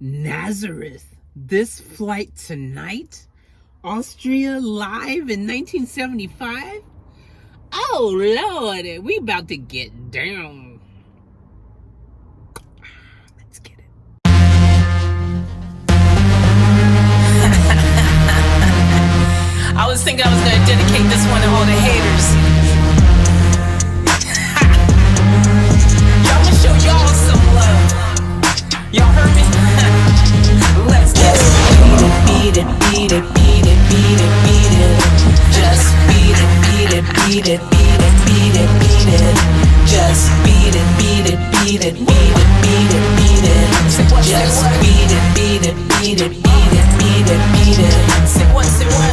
Nazareth, This Flight Tonight, Austria, live in 1975. Oh Lord, we about to get down. Let's get it. I was thinking I was going to dedicate this one to all the haters. Y'all, I'm going to show y'all some love. Y'all heard me? Let's get it. Beat it, beat it, beat it, beat it, beat it. Just beat it, beat it, beat it, beat it, beat it, beat it. Just beat it, beat it, beat it, beat it, beat it, beat it. Just beat it, beat it, beat it, beat it, beat it, beat it. Say what, say what?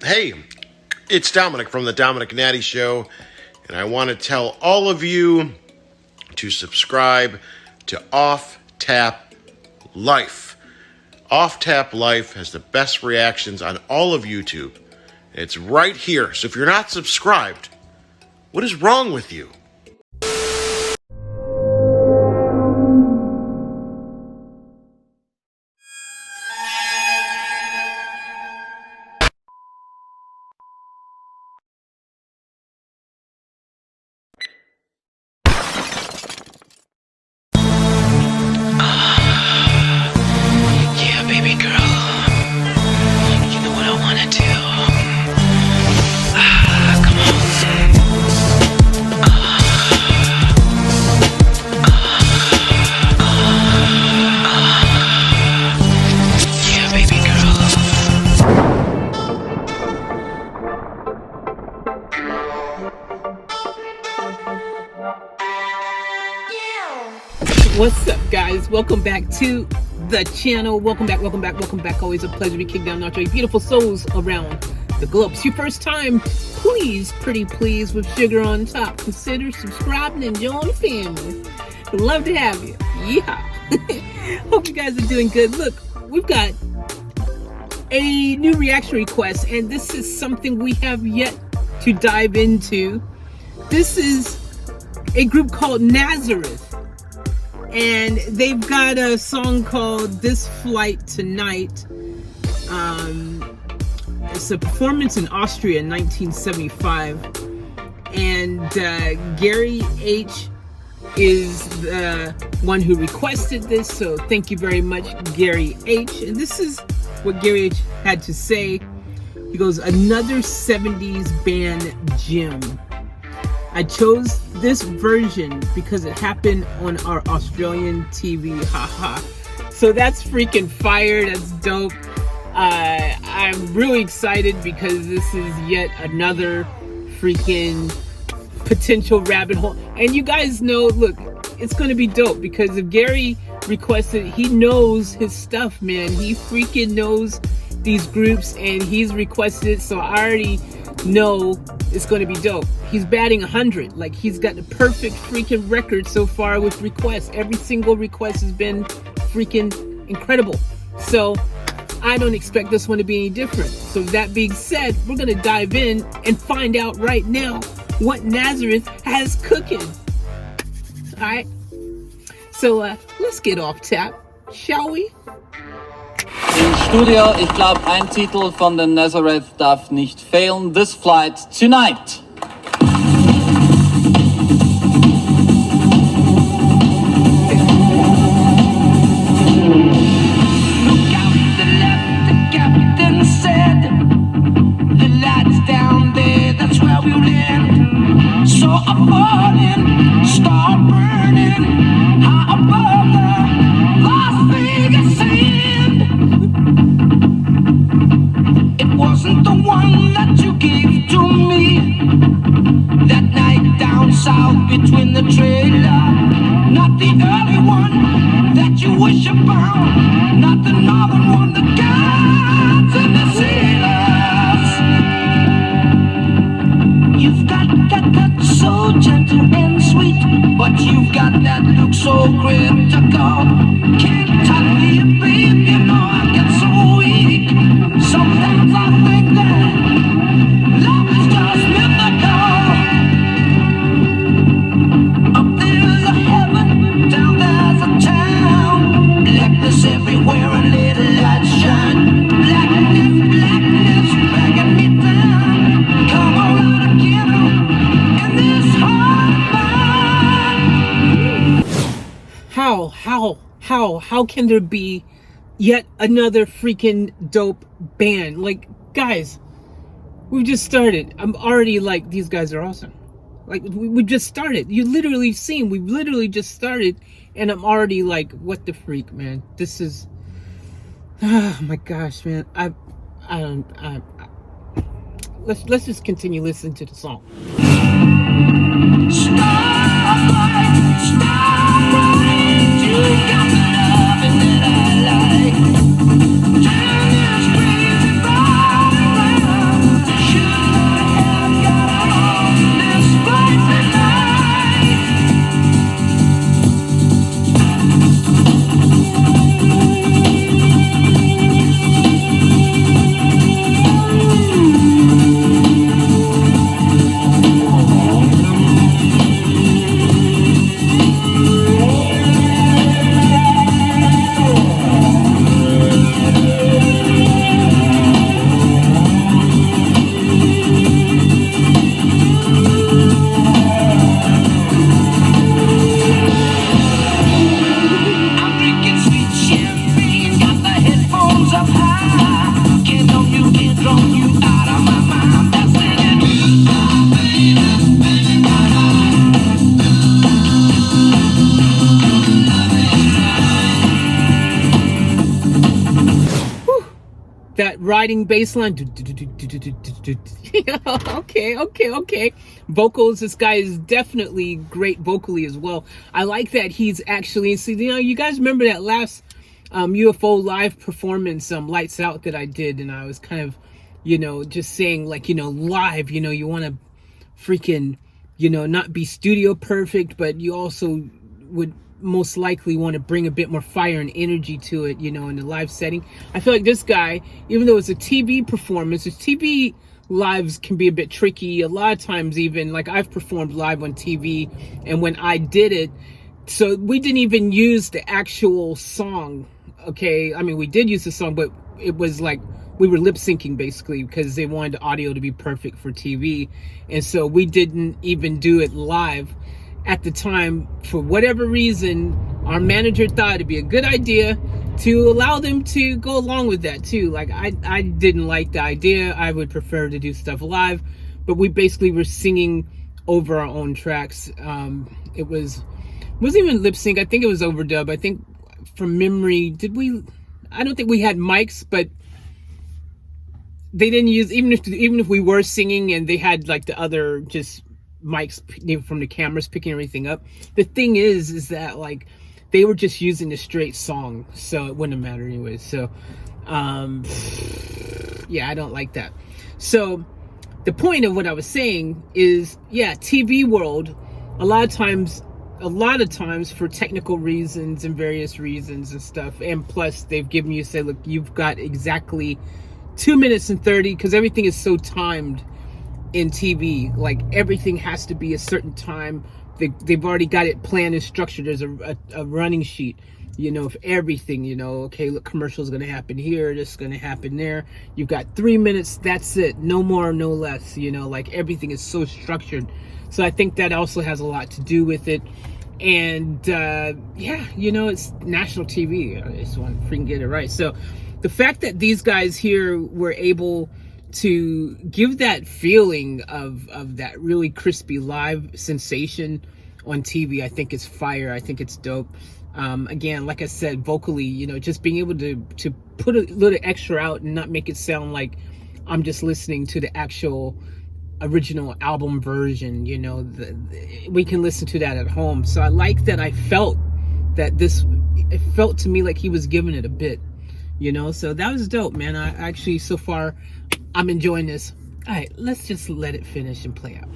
Hey, it's Dominic from the Dominic Natty Show, and I want to tell all of you to subscribe to Off Tap Life. Off Tap Life has the best reactions on all of YouTube. It's right here, so if you're not subscribed, what is wrong with you? What's up, guys? Welcome back to the channel. Welcome back. Always a pleasure to kick down your beautiful souls around the globe. It's your first time, please, pretty please, with sugar on top, consider subscribing and join the family. We'd love to have you. Yeah. Hope you guys are doing good. Look, we've got a new reaction request, and this is something we have yet to dive into. This is a group called Nazareth. And they've got a song called This Flight Tonight. It's a performance in Austria in 1975. And Gary H. is the one who requested this. So thank you very much, Gary H. And this is what Gary H. had to say. He goes, another 70s band gem. I chose this version because it happened on our Australian TV, haha. So that's freaking fire, that's dope. I'm really excited because this is yet another freaking potential rabbit hole. And you guys know, look, it's gonna be dope because if Gary requested, he knows his stuff, man. He freaking knows these groups and he's requested it, so I already know it's going to be dope. He's batting 100. Like, he's got the perfect freaking record so far with requests. Every single request has been freaking incredible. So I don't expect this one to be any different. So that being said, we're going to dive in and find out right now what Nazareth has cooking. All right. So let's get off tap, shall we? Im Studio, ich glaube, ein Titel von den Nazareth darf nicht fehlen. This Flight Tonight. Look out to the left, the captain said. The lights down there, that's where we'll end. So I'm falling, start burning, high above the Las Vegas sand. It wasn't the one that you gave to me that night down south between the trailer. Not the early one that you wish upon. Not the northern one, the guards and the sailors. You've got that touch so gentle and sweet, but you've got that look so critical. How can there be yet another freaking dope band? Like, guys, we've just started. I'm already like, these guys are awesome. Like, we just started. You literally seen, we've literally just started, and I'm already like, what the freak, man? This is, oh my gosh, man. Let's just continue listening to the song. Stop right, you got the loving that I like. Turn this crazy body around. Should have got on this flight that riding bass line. Okay. Vocals, this guy is definitely great vocally as well. I like that he's actually, see, you guys remember that last UFO live performance, Lights Out, that I did, and I was kind of, just saying, like, live, you want to freaking, not be studio perfect, but you also would most likely want to bring a bit more fire and energy to it, in the live setting. I feel like this guy, even though it's a TV performance, his TV lives can be a bit tricky. A lot of times, even, like, I've performed live on TV, and when I did it, so we didn't even use the actual song, okay? I mean, we did use the song, but it was like we were lip syncing basically, because they wanted the audio to be perfect for TV, and so we didn't even do it live. At the time, for whatever reason, our manager thought it'd be a good idea to allow them to go along with that too. Like, I didn't like the idea. I would prefer to do stuff live, but we basically were singing over our own tracks. It wasn't even lip sync. I think it was overdub. I think, from memory, I don't think we had mics, but they didn't use, even if we were singing and they had like the other just mics from the cameras picking everything up. The thing is that, like, they were just using the straight song, so it wouldn't matter anyway. So yeah, I don't like that. So the point of what I was saying is, yeah, TV world, a lot of times for technical reasons and various reasons and stuff, and plus they've given you, say, look, you've got exactly 2 minutes and 30, because everything is so timed in TV. Like, everything has to be a certain time. They've already got it planned and structured. There's a running sheet, of everything, okay, look, commercial is going to happen here, this is going to happen there. You've got 3 minutes, that's it, no more, no less, like, everything is so structured. So I think that also has a lot to do with it. And yeah, it's national TV. I just want to freaking get it right. So the fact that these guys here were able to give that feeling of that really crispy live sensation on TV, I think it's fire. I think it's dope. Again, like I said, vocally, just being able to put a little extra out and not make it sound like I'm just listening to the actual original album version. We can listen to that at home. So I like that. I felt that it felt to me like he was giving it a bit, so that was dope, man. I actually, so far, I'm enjoying this. All right, let's just let it finish and play out. Up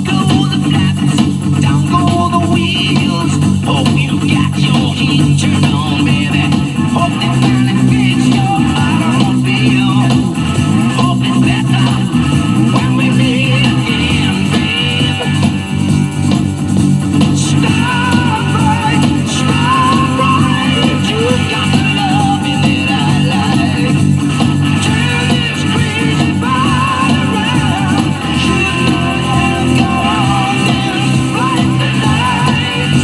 go the flaps, down go the wheels. Hope you got your heat turned on, baby. Hope they finally fix your automobile. Hope it's better when we meet again, babe. Stop right, you got the loving that I like. Turn this crazy body around. Should not have gone on this flight tonight.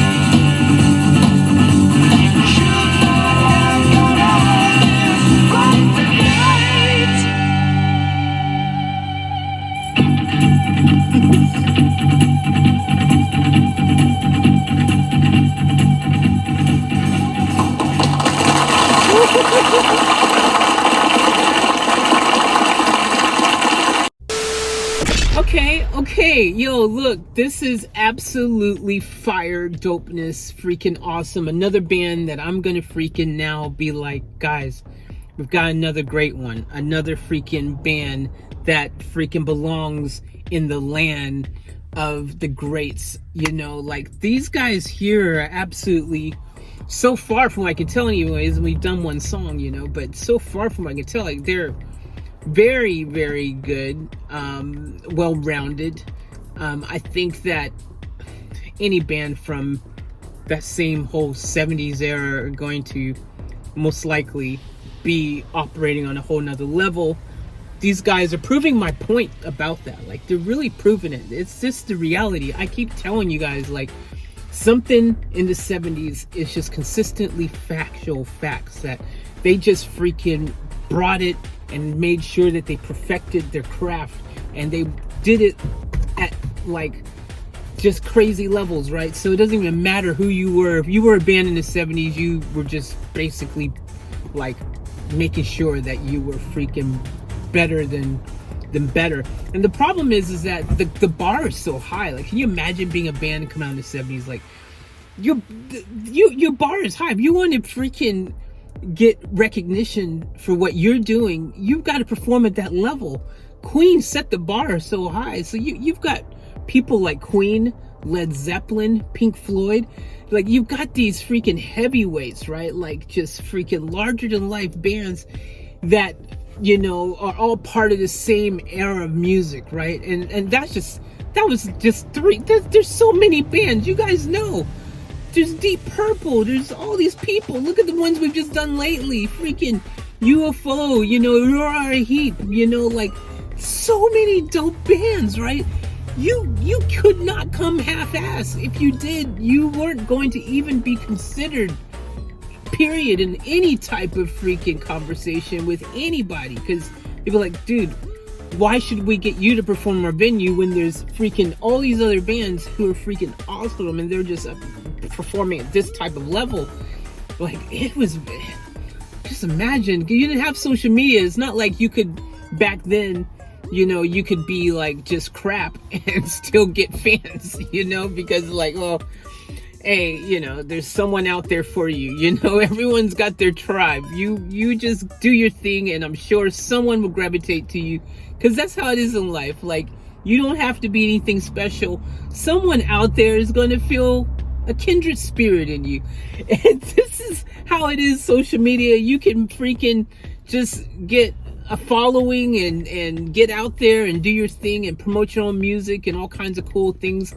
Okay, yo, look, this is absolutely fire dopeness, freaking awesome. Another band that I'm gonna freaking now be like, guys, we've got another great one, another freaking band that freaking belongs in the land of the greats, you know, like these guys here are absolutely so far from what I can tell anyways, and we've done one song, you know, but so far from what I can tell, like they're very, very good, well-rounded. I think that any band from that same whole 70s era are going to most likely be operating on a whole nother level. These guys are proving my point about that. Like, they're really proving it. It's just the reality. I keep telling you guys, like, something in the 70s is just consistently factual facts that they just freaking brought it and made sure that they perfected their craft, and they did it at like just crazy levels, right? So it doesn't even matter who you were. If you were a band in the 70s, you were just basically like making sure that you were freaking better than better. And the problem is that the bar is so high. Like, can you imagine being a band coming out in the 70s? Like, your bar is high. If you want to freaking get recognition for what you're doing, you've got to perform at that level. Queen set the bar so high, so you've got people like Queen, Led Zeppelin, Pink Floyd. Like, you've got these freaking heavyweights, right? Like, just freaking larger than life bands that, you know, are all part of the same era of music, right? And that was just three. There's so many bands, you guys know. There's Deep Purple, there's all these people. Look at the ones we've just done lately. Freaking UFO, you know, Roar Heap, you know, like so many dope bands, right? You could not come half-ass. If you did, you weren't going to even be considered, period, in any type of freaking conversation with anybody. Because people are like, dude, why should we get you to perform our venue when there's freaking all these other bands who are freaking awesome and they're just performing at this type of level? Like, it was, just imagine, you didn't have social media. It's not like you could, back then, you know, you could be like just crap and still get fans, you know, because like, well, hey, you know, there's someone out there for you, you know, everyone's got their tribe. You just do your thing, and I'm sure someone will gravitate to you, because that's how it is in life. Like, you don't have to be anything special. Someone out there is going to feel a kindred spirit in you. And this is how it is, social media. You can freaking just get a following and get out there and do your thing and promote your own music and all kinds of cool things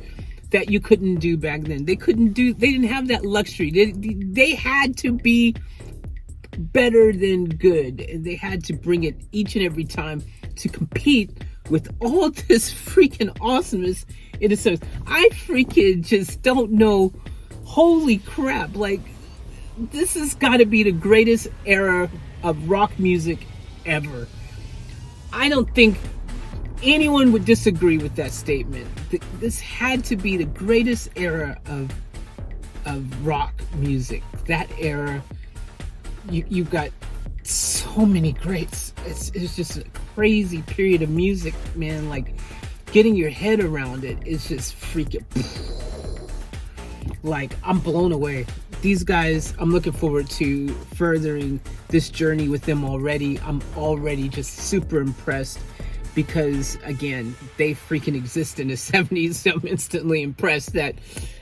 that you couldn't do back then. They didn't have that luxury. They had to be better than good, and they had to bring it each and every time to compete with all this freaking awesomeness in a sense. I freaking just don't know. Holy crap, like, this has got to be the greatest era of rock music ever. I don't think anyone would disagree with that statement. This had to be the greatest era of rock music. That era, you've got so many greats. It's just a crazy period of music, man. Like, getting your head around it is just freaking, like, I'm blown away. These guys, I'm looking forward to furthering this journey with them already. I'm already just super impressed because, again, they freaking exist in the 70s. So I'm instantly impressed that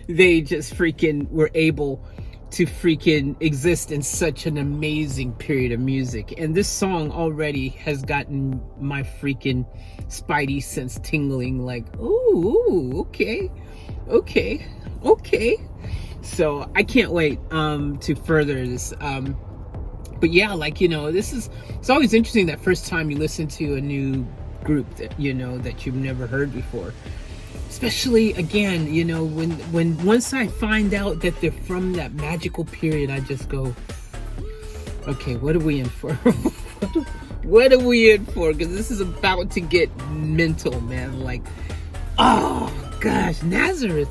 they just freaking were able to freaking exist in such an amazing period of music. And this song already has gotten my freaking spidey sense tingling, like, ooh, okay. So I can't wait to further this. But yeah, like, you know, it's always interesting that first time you listen to a new group that, you know, that you've never heard before. Especially, again, you know, when once I find out that they're from that magical period, I just go, okay, what are we in for? What are we in for? Because this is about to get mental, man. Like, oh gosh, Nazareth.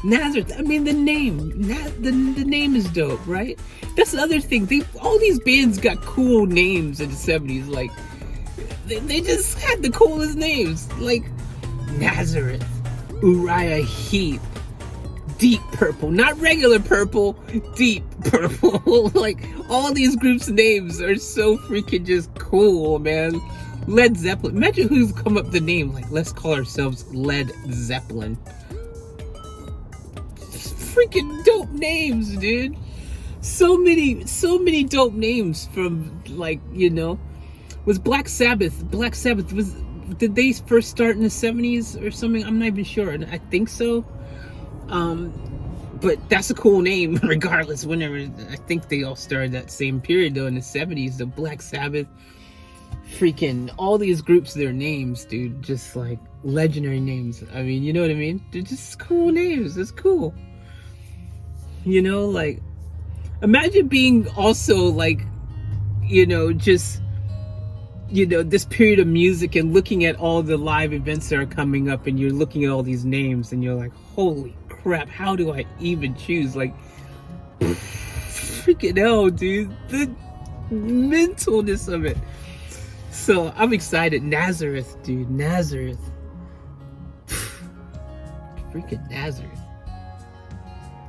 Nazareth. I mean, the name. The name is dope, right? That's the other thing. All these bands got cool names in the 70s. Like, they just had the coolest names. Like, Nazareth, Uriah Heep, Deep Purple. Not regular purple, Deep Purple. Like, all these groups' names are so freaking just cool, man. Led Zeppelin. Imagine who's come up with the name. Like, let's call ourselves Led Zeppelin. Freaking dope names, dude. So many dope names from, like, you know. Was Black Sabbath did they first start in the 70s or something? I'm not even sure. I think so. But that's a cool name regardless. Whenever, I think they all started that same period though, in the 70s. The Black Sabbath, freaking all these groups, their names, dude, just like legendary names. I mean, you know what I mean? They're just cool names. It's cool. You know, like, imagine being also like, you know, just, you know, this period of music and looking at all the live events that are coming up, and you're looking at all these names and you're like, holy crap, how do I even choose? Like, freaking hell, dude, the mentalness of it. So I'm excited. Nazareth, dude, Nazareth. Freaking Nazareth.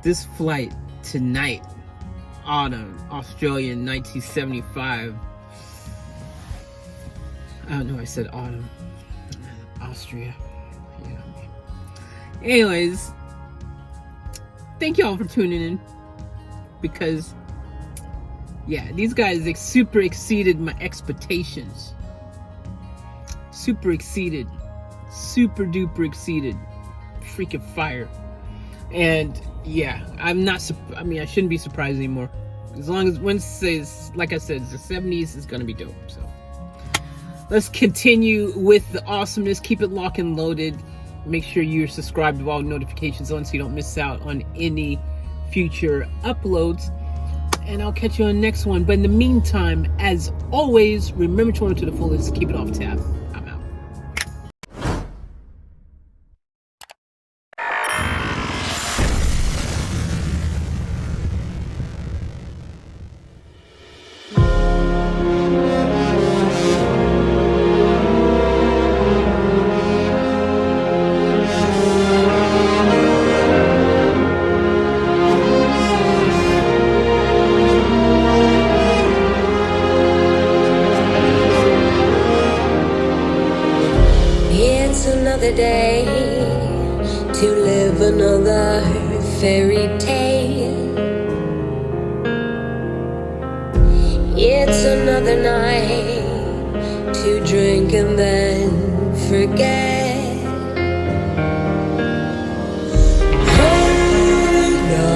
This flight tonight, autumn, Australian, 1975. I don't know, I said autumn. Austria. Yeah. Anyways, thank y'all for tuning in. Because, yeah, these guys super exceeded my expectations. Super exceeded. Super duper exceeded. Freaking fire. And, yeah, I shouldn't be surprised anymore. As long as Wednesday is, like I said, it's the 70s, it's gonna be dope, so. Let's continue with the awesomeness. Keep it locked and loaded. Make sure you're subscribed with all notifications on so you don't miss out on any future uploads. And I'll catch you on the next one. But in the meantime, as always, remember to run to the fullest. Keep it off tap. I'm out. Another day to live another fairy tale. It's another night to drink and then forget. Oh no,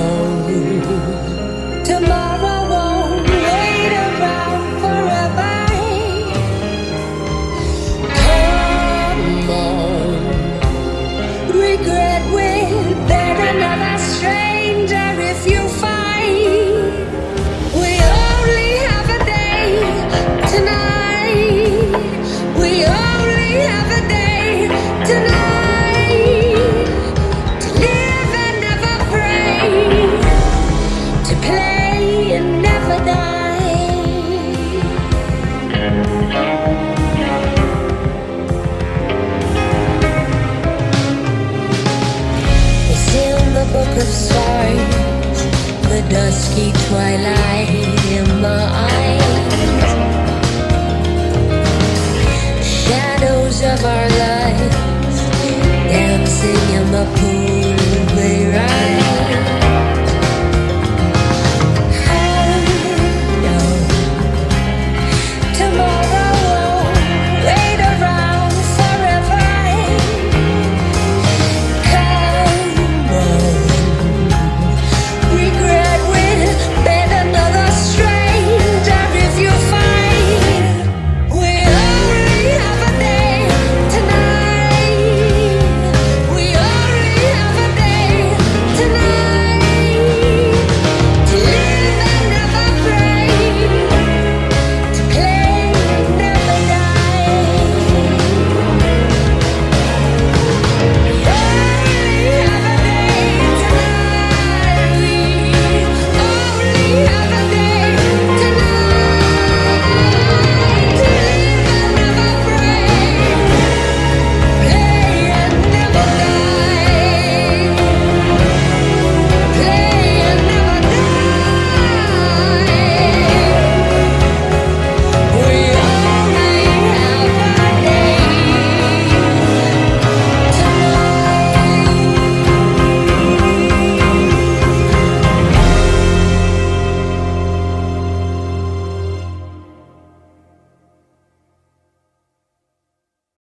tomorrow won't wait around forever. Regret will bear another stranger if you find we only have a day tonight. We only have a day tonight to live and never pray, to play and never die. Book of stars, the dusky twilight in my eyes, shadows of our lives dancing in the pool